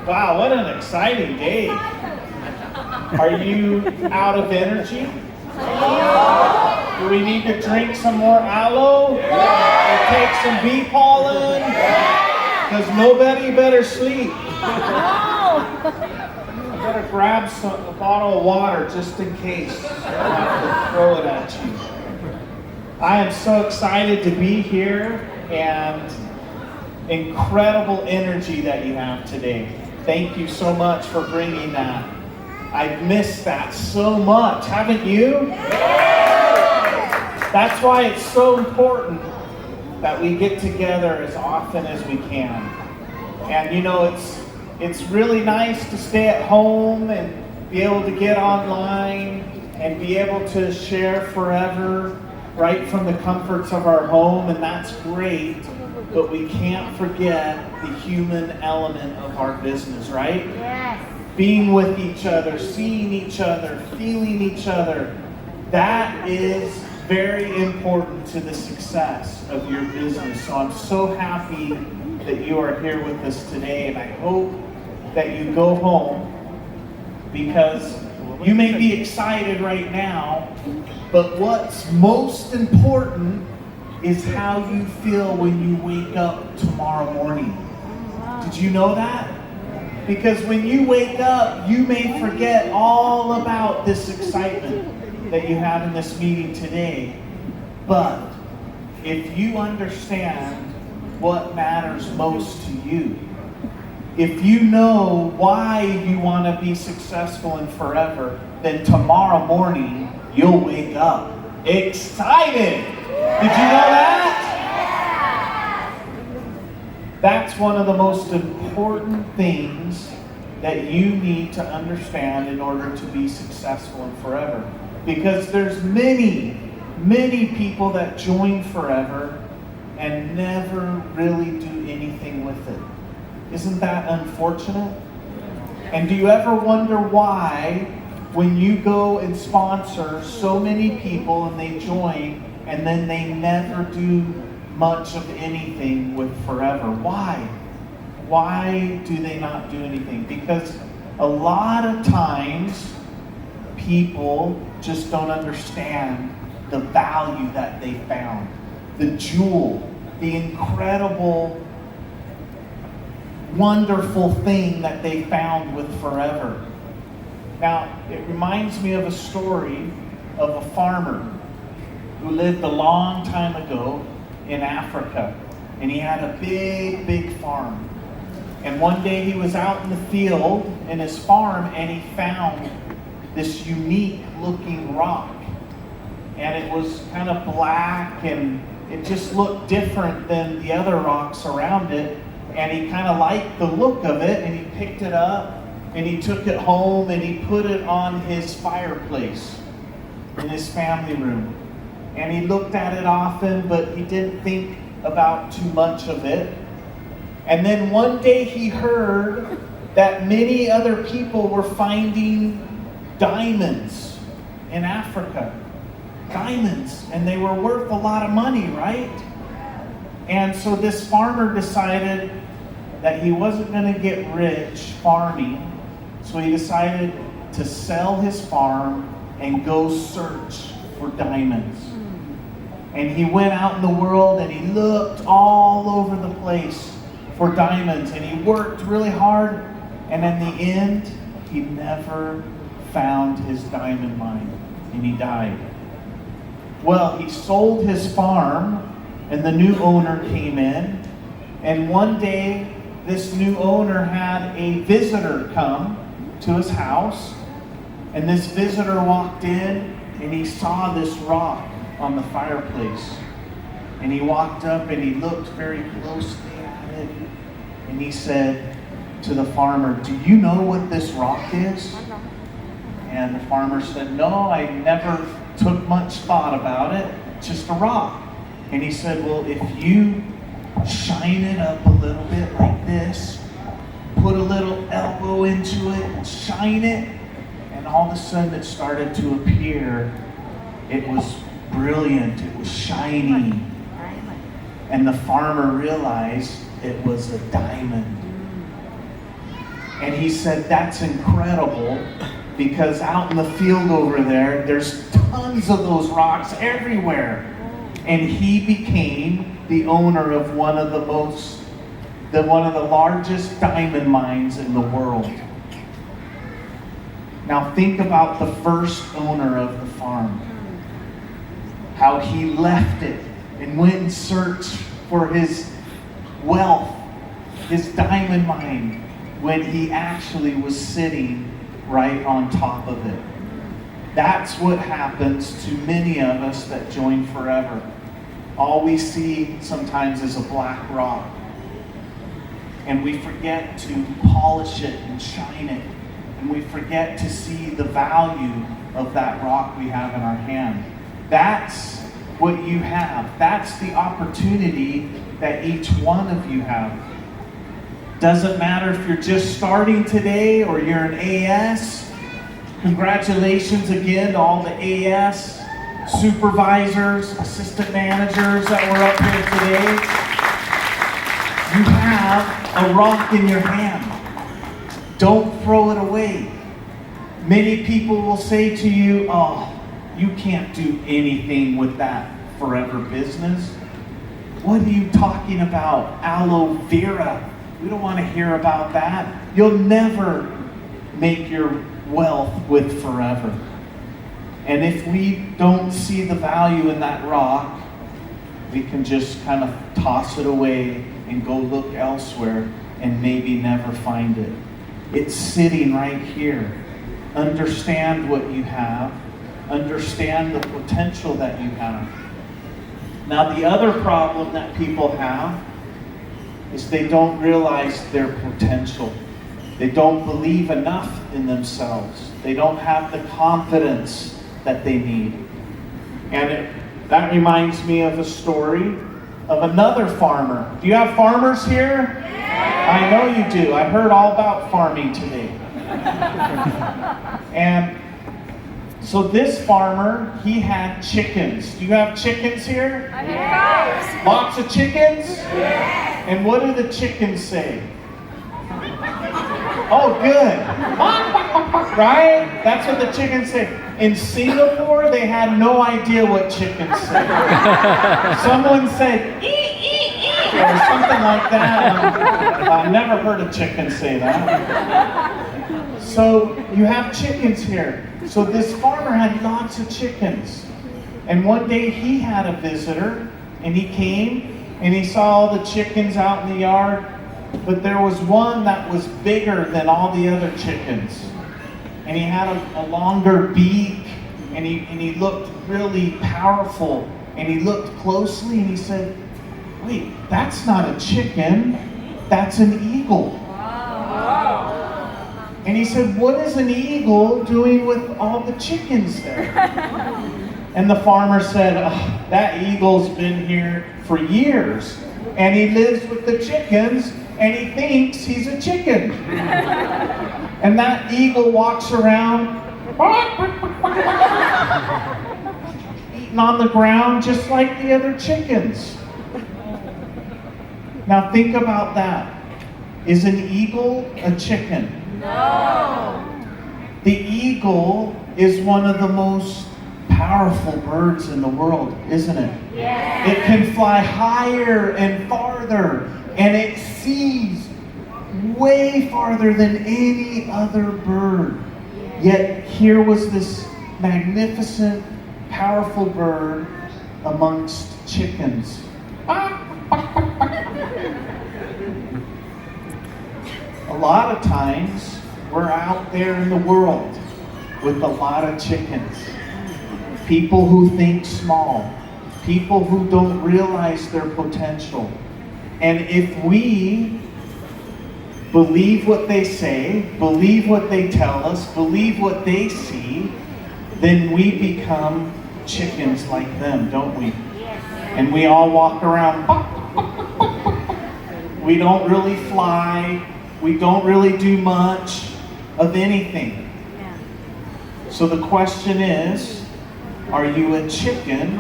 Wow, what an exciting day. Are you out of energy? Do we need to drink some more aloe? Or take some bee pollen? Because nobody better sleep. I better grab a bottle of water just in case I have to throw it at you. I am so excited to be here, and incredible energy that you have today. Thank you so much for bringing that. I've missed that so much, haven't you? That's why it's so important that we get together as often as we can. And you know, it's really nice to stay at home and be able to get online and be able to share forever right from the comforts of our home, and that's great. But we can't forget the human element of our business, right? Yes. Being with each other, seeing each other, feeling each other. That is very important to the success of your business. So I'm so happy that you are here with us today, and I hope that you go home, because you may be excited right now, but what's most important is how you feel when you wake up tomorrow morning. Did you know that? Because when you wake up, you may forget all about this excitement that you have in this meeting today. But if you understand what matters most to you, if you know why you want to be successful and forever, then tomorrow morning you'll wake up excited. Did you know that? That's one of the most important things that you need to understand in order to be successful and forever. Because there's many people that join forever and never really do anything with it. Isn't that unfortunate? And do you ever wonder why, when you go and sponsor so many people and they join, and then they never do much of anything with forever? Why? Why do they not do anything? Because a lot of times people just don't understand the value that they found, the jewel, the incredible, wonderful thing that they found with forever. Now, it reminds me of a story of a farmer who lived a long time ago in Africa. And he had a big farm. And one day he was out in the field in his farm, and he found this unique looking rock. And it was kind of black, and it just looked different than the other rocks around it. And he kind of liked the look of it, and he picked it up, and he took it home, and he put it on his fireplace in his family room. And he looked at it often, but he didn't think about too much of it. And then one day he heard that many other people were finding diamonds in Africa. Diamonds, and they were worth a lot of money, right? And so this farmer decided that he wasn't going to get rich farming, so he decided to sell his farm and go search for diamonds. And he went out in the world and he looked all over the place for diamonds, and he worked really hard, and in the end, he never found his diamond mine, and he died. Well, he sold his farm, and the new owner came in, and one day, this new owner had a visitor come to his house, and this visitor walked in, and he saw this rock on the fireplace. And he walked up and he looked very closely at it, and he said to the farmer, "Do you know what this rock is?" And the farmer said, "No, I never took much thought about it. It's just a rock." And he said, "Well, if you shine it up a little bit like this, put a little elbow into it and shine it," and all of a sudden it started to appear. It was brilliant, it was shiny. And the farmer realized it was a diamond. And he said, that's incredible, because out in the field over there, there's tons of those rocks everywhere. And he became the owner of one of the largest diamond mines in the world. Now think about the first owner of the farm. How he left it and went and searched for his wealth, his diamond mine, when he actually was sitting right on top of it. That's what happens to many of us that join Forever. All we see sometimes is a black rock. And we forget to polish it and shine it. And we forget to see the value of that rock we have in our hand. That's what you have. That's the opportunity that each one of you have. Doesn't matter if you're just starting today or you're an AS. Congratulations again to all the AS supervisors, assistant managers that were up here today. You have a rock in your hand. Don't throw it away. Many people will say to you, oh, you can't do anything with that Forever business. What are you talking about? Aloe vera. We don't want to hear about that. You'll never make your wealth with Forever. And if we don't see the value in that rock, we can just kind of toss it away and go look elsewhere and maybe never find it. It's sitting right here. Understand what you have. Understand the potential that you have. Now, the other problem that people have is they don't realize their potential. They don't believe enough in themselves. They don't have the confidence that they need. And that reminds me of a story of another farmer. Do you have farmers here? I know you do. I heard all about farming today. And so this farmer, he had chickens. Do you have chickens here? I have. Lots of chickens? Yes. And what do the chickens say? Oh, good. Right? That's what the chickens say. In Singapore, they had no idea what chickens said. Someone said, ee, ee, ee, or something like that. I've never heard a chicken say that. So you have chickens here. So this farmer had lots of chickens. And one day he had a visitor, and he came and he saw all the chickens out in the yard, but there was one that was bigger than all the other chickens. And he had a longer beak, and he looked really powerful. And he looked closely and he said, wait, that's not a chicken, that's an eagle. Wow. And he said, what is an eagle doing with all the chickens there? And the farmer said, oh, that eagle's been here for years. And he lives with the chickens, and he thinks he's a chicken. And that eagle walks around, eating on the ground just like the other chickens. Now think about that. Is an eagle a chicken? No. The eagle is one of the most powerful birds in the world, isn't it? Yes. It can fly higher and farther, and it sees way farther than any other bird. Yet here was this magnificent, powerful bird amongst chickens. A lot of times, we're out there in the world with a lot of chickens. People who think small. People who don't realize their potential. And if we believe what they say, believe what they tell us, believe what they see, then we become chickens like them, don't we? And we all walk around. We don't really fly. We don't really do much of anything. So the question is, are you a chicken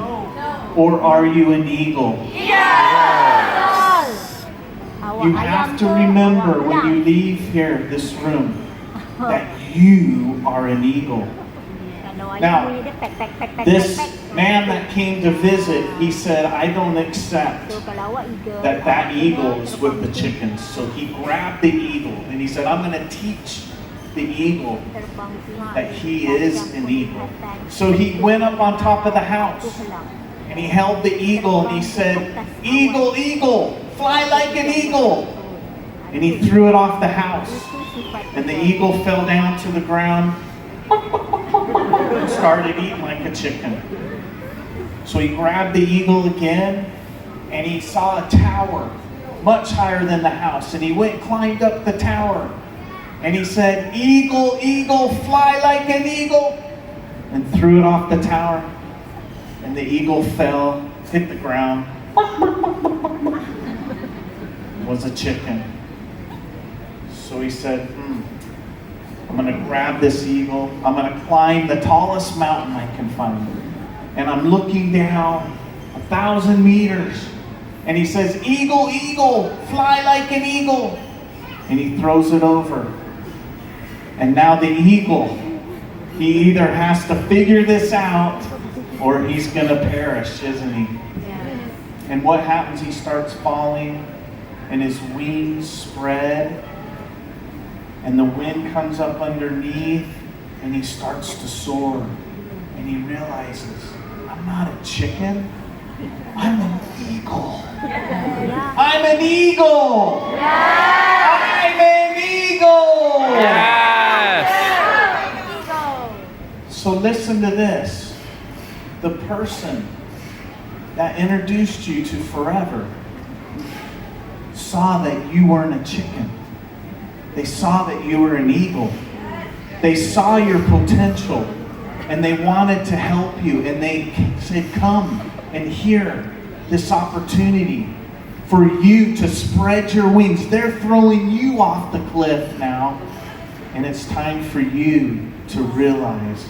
or are you an eagle? Yes. You have to remember when you leave here, this room, that you are an eagle. Now, this man that came to visit, he said, I don't accept that eagle is with the chickens. So he grabbed the eagle and he said, I'm going to teach the eagle that he is an eagle. So he went up on top of the house and he held the eagle and he said, Eagle, eagle, fly like an eagle. And he threw it off the house. And the eagle fell down to the ground and started eating like a chicken. So he grabbed the eagle again and he saw a tower much higher than the house. And he went and climbed up the tower. And he said, Eagle, eagle, fly like an eagle. And threw it off the tower. And the eagle fell, hit the ground. It was a chicken. So he said, I'm going to grab this eagle. I'm going to climb the tallest mountain I can find. And I'm looking down 1,000 meters. And he says, Eagle, eagle, fly like an eagle. And he throws it over. And now the eagle, he either has to figure this out or he's going to perish, isn't he? Yeah. And what happens? He starts falling and his wings spread and the wind comes up underneath and he starts to soar. And he realizes, I'm not a chicken, I'm an eagle. Yeah. I'm an eagle! Yeah. I'm an eagle! Yes! So listen to this. The person that introduced you to forever saw that you weren't a chicken. They saw that you were an eagle. They saw your potential and they wanted to help you. And they said, come and hear this opportunity for you to spread your wings. They're throwing you off the cliff now. And it's time for you to realize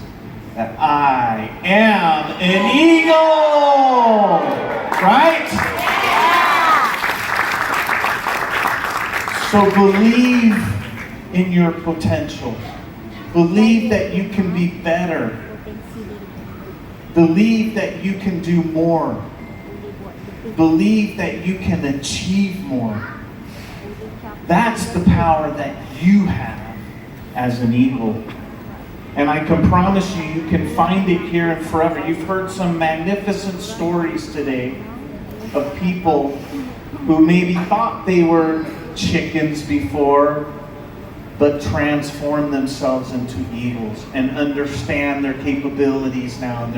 that I am an eagle. Right? So believe in your potential. Believe that you can be better. Believe that you can do more. Believe that you can achieve more. That's the power that you have as an eagle. And I can promise you, you can find it here and forever. You've heard some magnificent stories today of people who maybe thought they were chickens before, but transform themselves into eagles and understand their capabilities now and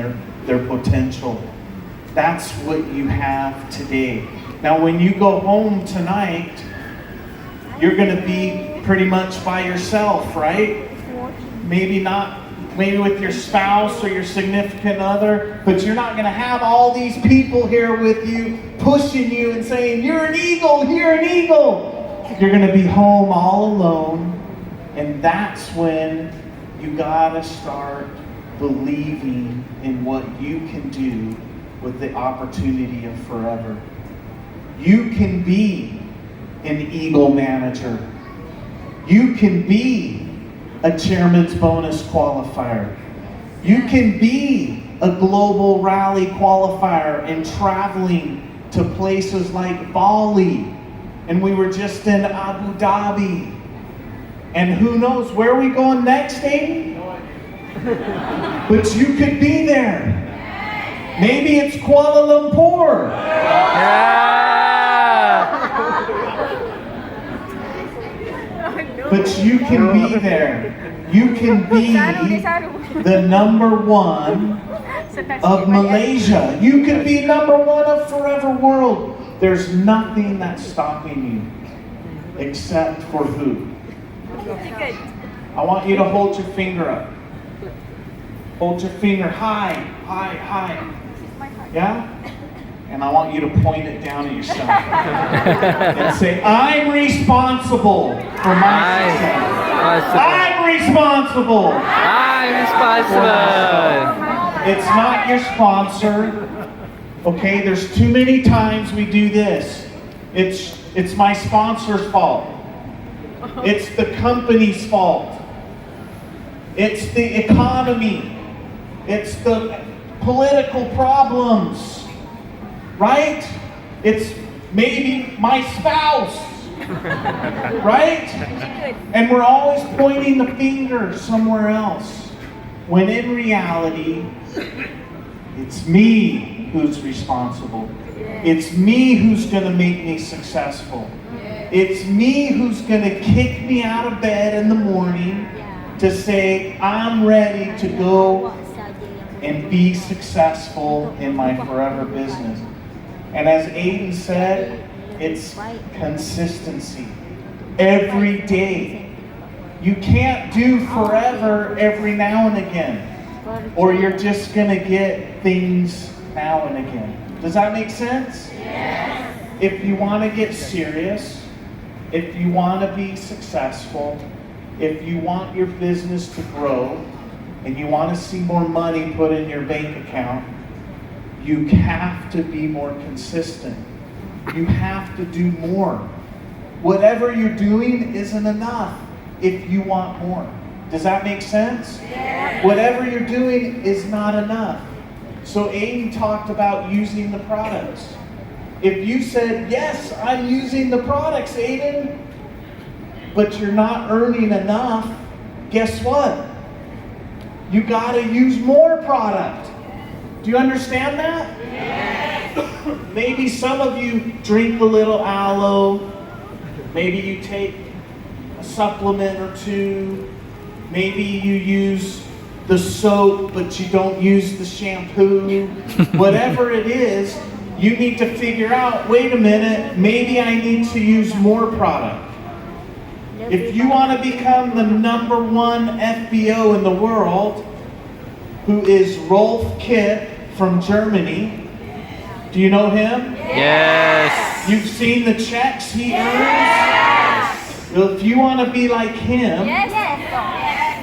their potential. That's what you have today. Now, when you go home tonight, you're going to be pretty much by yourself, right? Maybe with your spouse or your significant other, but you're not going to have all these people here with you, pushing you and saying, you're an eagle, you're an eagle. You're going to be home all alone, and that's when you got to start believing in what you can do with the opportunity of forever. You can be an eagle manager. You can be a chairman's bonus qualifier. You can be a global rally qualifier and traveling to places like Bali. And we were just in Abu Dhabi. And who knows where are we going next, Aiden? But you could be there. Maybe it's Kuala Lumpur. But you can be there. You can be the number one of Malaysia. You can be number one of Forever World. There's nothing that's stopping you except for who? I want you to hold your finger up. Hold your finger high, high, high. Yeah? And I want you to point it down at yourself and say, I'm responsible for my success. I'm responsible. I'm responsible. It's not your sponsor. Okay, there's too many times we do this. It's It's my sponsor's fault. It's the company's fault. It's the economy. It's the political problems. Right? It's maybe my spouse. Right? And we're always pointing the finger somewhere else. When in reality, it's me who's responsible. It's me who's going to make me successful. It's me who's going to kick me out of bed in the morning to say, I'm ready to go and be successful in my forever business. And as Aiden said, it's consistency. Every day. You can't do forever every now and again. Or you're just going to get things now and again. Does that make sense? Yes. If you want to get serious, if you want to be successful, if you want your business to grow, and you want to see more money put in your bank account, you have to be more consistent. You have to do more. Whatever you're doing isn't enough if you want more. Does that make sense? Yes. Whatever you're doing is not enough. So Aiden talked about using the products. If you said, yes, I'm using the products, Aiden, but you're not earning enough, guess what? You got to use more product. Do you understand that? Yes. Maybe some of you drink a little aloe. Maybe you take a supplement or two. Maybe you use the soap, but you don't use the shampoo. Whatever it is, you need to figure out, wait a minute, maybe I need to use more product. If you want to become the #1 FBO in the world, who is Rolf Kipp from Germany, do you know him? Yes. You've seen the checks he earns? Well, if you want to be like him,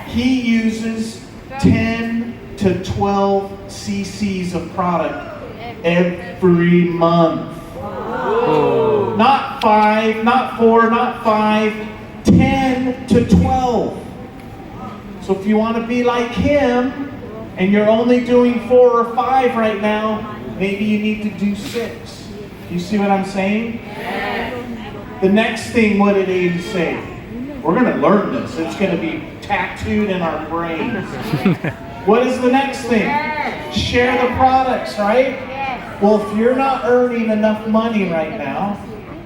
he uses 10 to 12 cc's of product every month. Oh. Not 5, not 4, not 5, 10 to 12. So if you want to be like him, and you're only doing 4 or 5 right now, maybe you need to do 6. You see what I'm saying? The next thing, what did Aiden say? We're going to learn this. It's going to be tattooed in our brains. What is the next thing? Share the products, right? Well, if you're not earning enough money right now,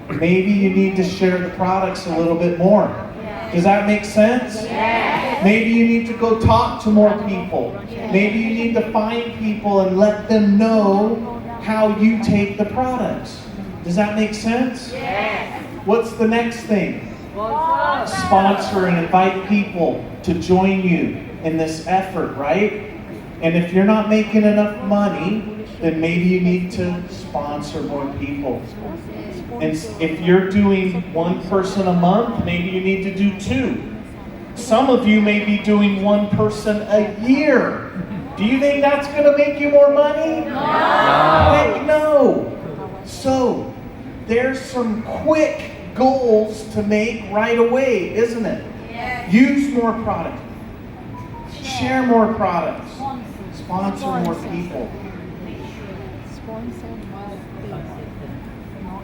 maybe you need to share the products a little bit more. Does that make sense? Maybe you need to go talk to more people. Maybe you need to find people and let them know how you take the products. Does that make sense? What's the next thing? Sponsor and invite people to join you in this effort, right? And if you're not making enough money, then maybe you need to sponsor more people. And if you're doing 1 person a month, maybe you need to do 2. Some of you may be doing 1 person a year. Do you think that's going to make you more money? No. Heck no. So, there's some quick goals to make right away, isn't it? Use more product. Share more products. Sponsor more people.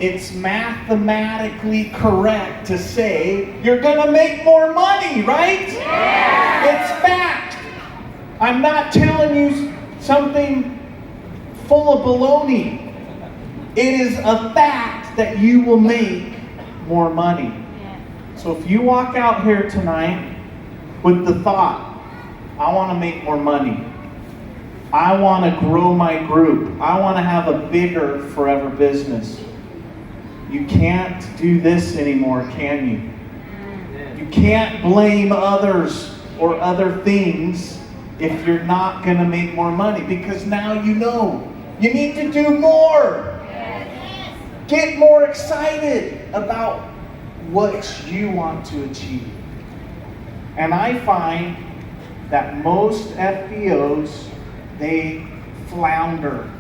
It's mathematically correct to say you're going to make more money, right? It's fact. I'm not telling you something full of baloney. It is a fact that you will make more money. So if you walk out here tonight with the thought, I want to make more money. I want to grow my group. I want to have a bigger forever business. You can't do this anymore, can you? You can't blame others or other things if you're not going to make more money, because now you know you need to do more. Get more excited about what you want to achieve. And I find that most FBOs, they flounder.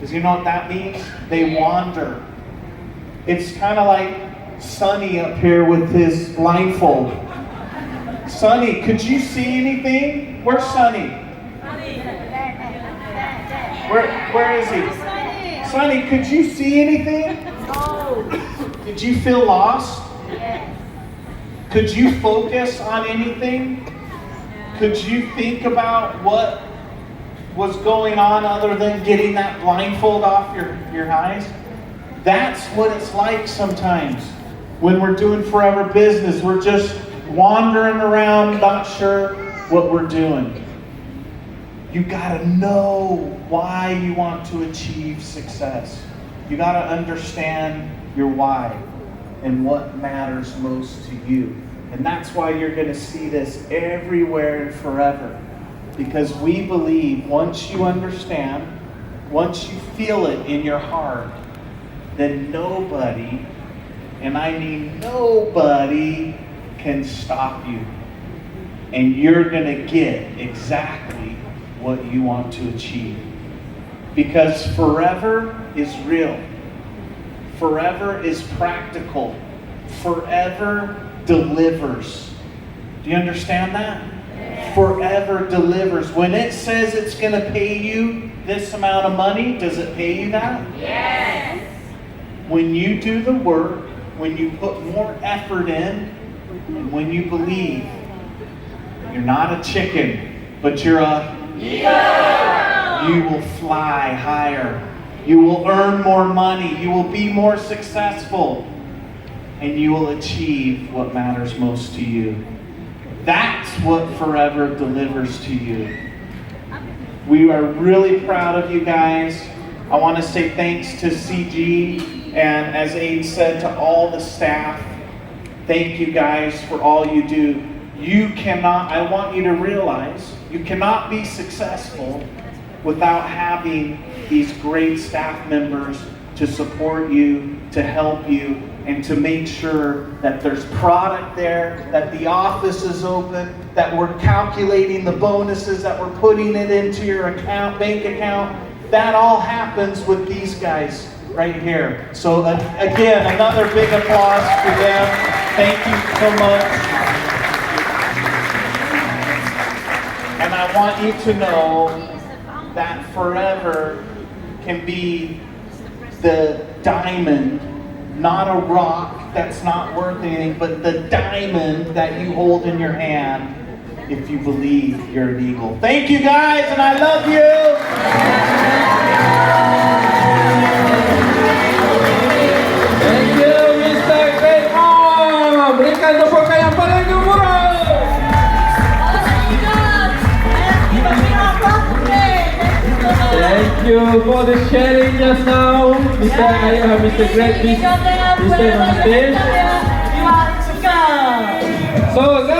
Does you know what that means? They wander. It's kind of like Sonny up here with his blindfold. Sonny, could you see anything? Where's Sonny? Where is he? Sonny, could you see anything? Did you feel lost? Could you focus on anything? Could you think about what was going on other than getting that blindfold off your eyes? That's what it's like sometimes when we're doing forever business. We're just wandering around, not sure what we're doing. You gotta know why you want to achieve success. You gotta understand your why and what matters most to you. And that's why you're gonna see this everywhere and forever. Because we believe once you understand, once you feel it in your heart, then nobody, and I mean nobody, can stop you. And you're gonna get exactly what you want to achieve. Because forever is real. Forever is practical. Forever delivers. Do you understand that? Forever delivers. When it says it's going to pay you this amount of money, does it pay you that? Yes. When you do the work, when you put more effort in, and when you believe, you're not a chicken, but you're a eagle. You will fly higher. You will earn more money. You will be more successful. And you will achieve what matters most to you. That's what forever delivers to you. We are really proud of you guys. I want to say thanks to CG and, as Abe said, to all the staff. Thank you guys for all you do. I want you to realize, you cannot be successful without having these great staff members to support you, to help you, and to make sure that there's product there, that the office is open, that we're calculating the bonuses, that we're putting it into your bank account. That all happens with these guys right here. So again, another big applause for them. Thank you so much. And I want you to know that forever can be the diamond, not a rock that's not worth anything, but the diamond that you hold in your hand if you believe you're an eagle. Thank you guys, and I love you! Thank you, Mr. Gregg. Berikan tepuk yang paling gemuruh. Thank you for the sharing just now, Mr. Gregg. Please stay on stage. So guys.